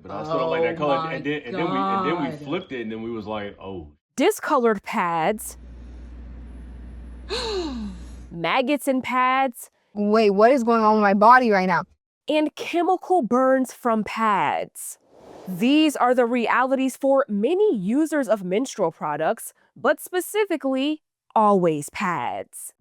but I still don't like Oh that color. my And then we God. flipped it, and then we was like, oh, Discolored pads, maggots in pads, Wait, what is going on with my body right now? and chemical burns from pads. These are the realities for many users of menstrual products, but specifically, always pads.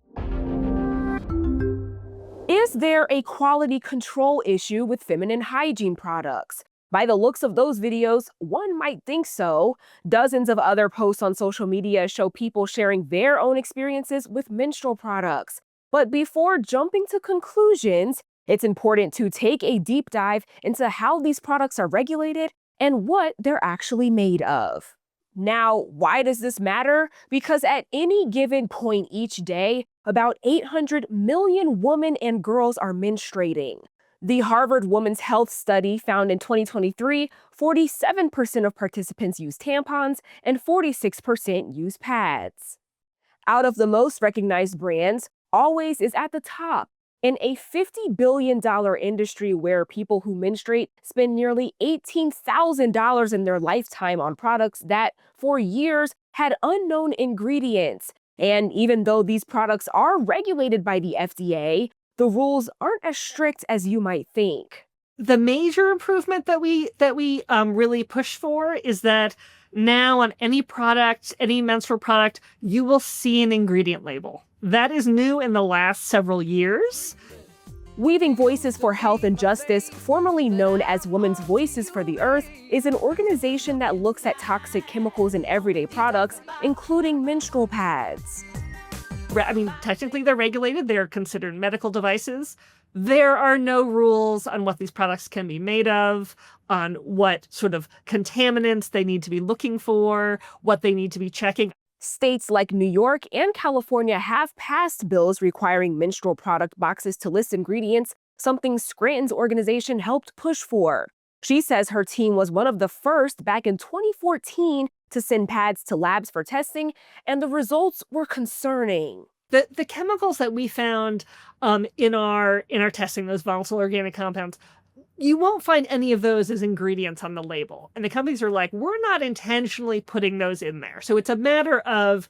Is there a quality control issue with feminine hygiene products? By the looks of those videos, one might think so. Dozens of other posts on social media show people sharing their own experiences with menstrual products. But before jumping to conclusions, it's important to take a deep dive into how these products are regulated and what they're actually made of. Now, why does this matter? Because at any given point each day, about 800 million women and girls are menstruating. The Harvard Women's Health Study found in 2023, 47% of participants use tampons and 46% use pads. Out of the most recognized brands, Always is at the top. In a $50 billion industry where people who menstruate spend nearly $18,000 in their lifetime on products that, for years, had unknown ingredients. And even though these products are regulated by the FDA, the rules aren't as strict as you might think. The major improvement that we really push for is that now on any product, any menstrual product, you will see an ingredient label. That is new in the last several years. Weaving Voices for Health and Justice, formerly known as Women's Voices for the Earth, is an organization that looks at toxic chemicals in everyday products, including menstrual pads. I mean, technically they're regulated. They're considered medical devices. There are no rules on what these products can be made of, on what sort of contaminants they need to be looking for, what they need to be checking. States like New York and California have passed bills requiring menstrual product boxes to list ingredients, something Scranton's organization helped push for. She says her team was one of the first back in 2014 to send pads to labs for testing, and the results were concerning. The chemicals that we found in our testing, those volatile organic compounds, you won't find any of those as ingredients on the label. And the companies are like, we're not intentionally putting those in there. So it's a matter of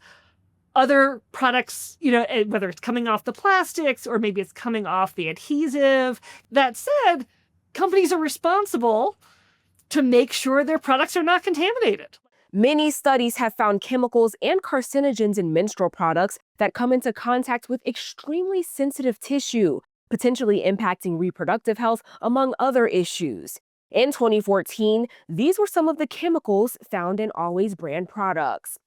other products, whether it's coming off the plastics or maybe it's coming off the adhesive. That said, companies are responsible to make sure their products are not contaminated. Many studies have found chemicals and carcinogens in menstrual products that come into contact with extremely sensitive tissue, potentially impacting reproductive health, among other issues. In 2014, these were some of the chemicals found in Always brand products.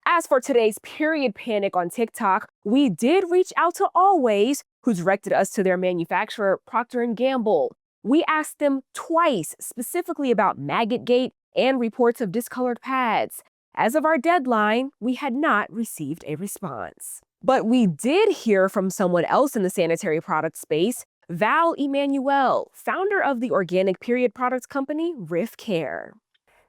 As for today's period panic on TikTok, we did reach out to Always, who directed us to their manufacturer, Procter & Gamble. We asked them twice specifically about Maggot Gate and reports of discolored pads. As of our deadline, we had not received a response. But we did hear from someone else in the sanitary product space, Val Emanuel, founder of the organic period products company, Riff Care.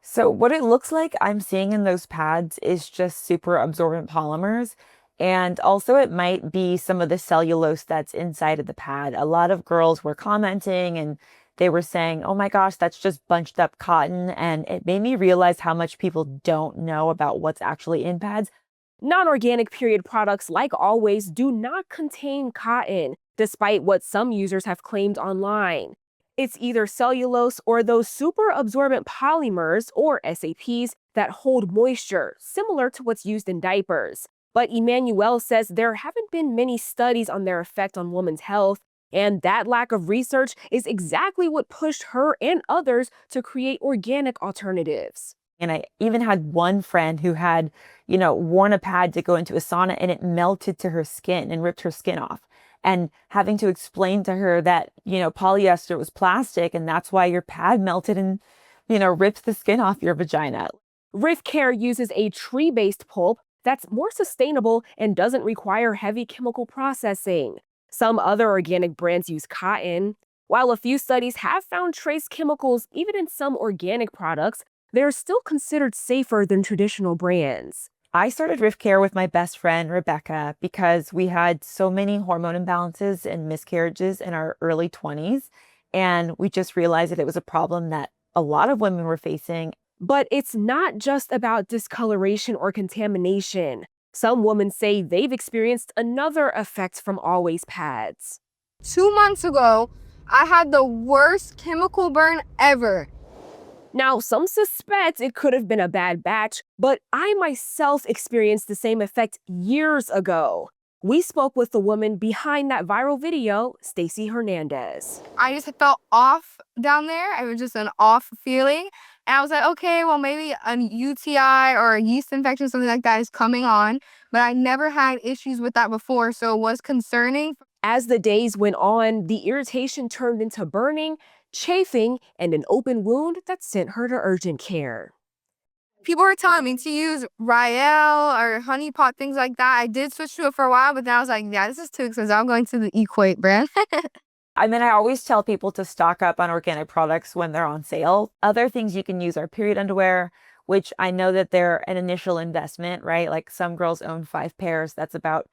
So what it looks like I'm seeing in those pads is just super absorbent polymers. And also it might be some of the cellulose that's inside of the pad. A lot of girls were commenting and they were saying, oh my gosh, that's just bunched up cotton. And it made me realize how much people don't know about what's actually in pads. Non-organic period products, like Always, do not contain cotton, despite what some users have claimed online. It's either cellulose or those super absorbent polymers, or SAPs, that hold moisture, similar to what's used in diapers. But Emmanuel says there haven't been many studies on their effect on women's health, and that lack of research is exactly what pushed her and others to create organic alternatives. And I even had one friend who had, worn a pad to go into a sauna and it melted to her skin and ripped her skin off. And having to explain to her that, polyester was plastic and that's why your pad melted and, rips the skin off your vagina. Riff Care uses a tree-based pulp that's more sustainable and doesn't require heavy chemical processing. Some other organic brands use cotton. While a few studies have found trace chemicals even in some organic products, they're still considered safer than traditional brands. I started Riff Care with my best friend, Rebecca, because we had so many hormone imbalances and miscarriages in our early 20s. And we just realized that it was a problem that a lot of women were facing. But it's not just about discoloration or contamination. Some women say they've experienced another effect from Always pads. 2 months ago, I had the worst chemical burn ever. Now, some suspect it could have been a bad batch, but I myself experienced the same effect years ago. We spoke with the woman behind that viral video, Stacey Hernandez. I just felt off down there. It was just an off feeling. And I was like, okay, well, maybe a UTI or a yeast infection, something like that is coming on. But I never had issues with that before, so it was concerning. As the days went on, the irritation turned into burning, chafing, and an open wound that sent her to urgent care. People were telling me to use Riel or Honey Pot, things like that. I did switch to it for a while, but then I was like, yeah, this is too expensive. I'm going to the Equate brand. I mean, I always tell people to stock up on organic products when they're on sale. Other things you can use are period underwear, which I know that they're an initial investment, right? Like some girls own 5 pairs. That's about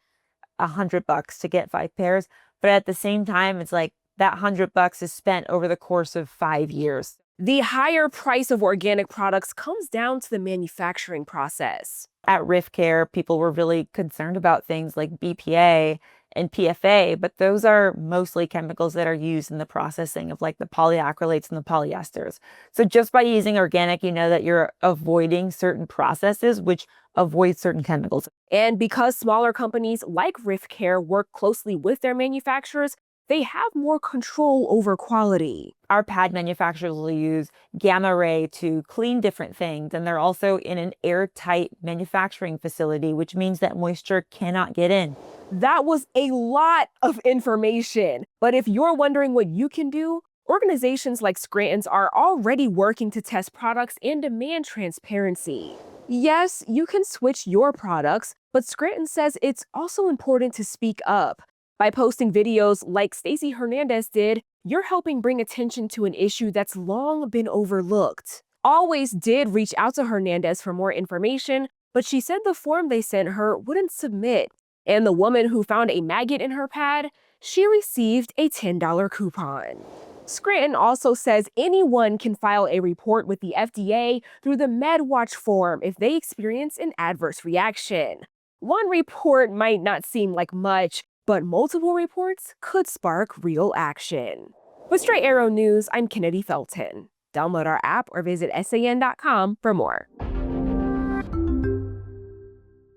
$100 to get 5 pairs. But at the same time, it's like that $100 is spent over the course of 5 years. The higher price of organic products comes down to the manufacturing process. At Riff Care, people were really concerned about things like BPA and PFA, but those are mostly chemicals that are used in the processing of like the polyacrylates and the polyesters. So just by using organic, you know that you're avoiding certain processes, which avoid certain chemicals. And because smaller companies like Riff Care work closely with their manufacturers, they have more control over quality. Our pad manufacturers will use gamma ray to clean different things, and they're also in an airtight manufacturing facility, which means that moisture cannot get in. That was a lot of information. But if you're wondering what you can do, organizations like Scranton's are already working to test products and demand transparency. Yes, you can switch your products, but Scranton says it's also important to speak up. By posting videos like Stacey Hernandez did, you're helping bring attention to an issue that's long been overlooked. Always did reach out to Hernandez for more information, but she said the form they sent her wouldn't submit. And the woman who found a maggot in her pad, she received a $10 coupon. Scranton also says anyone can file a report with the FDA through the MedWatch form if they experience an adverse reaction. One report might not seem like much, but multiple reports could spark real action. With Straight Arrow News, I'm Kennedy Felton. Download our app or visit san.com for more.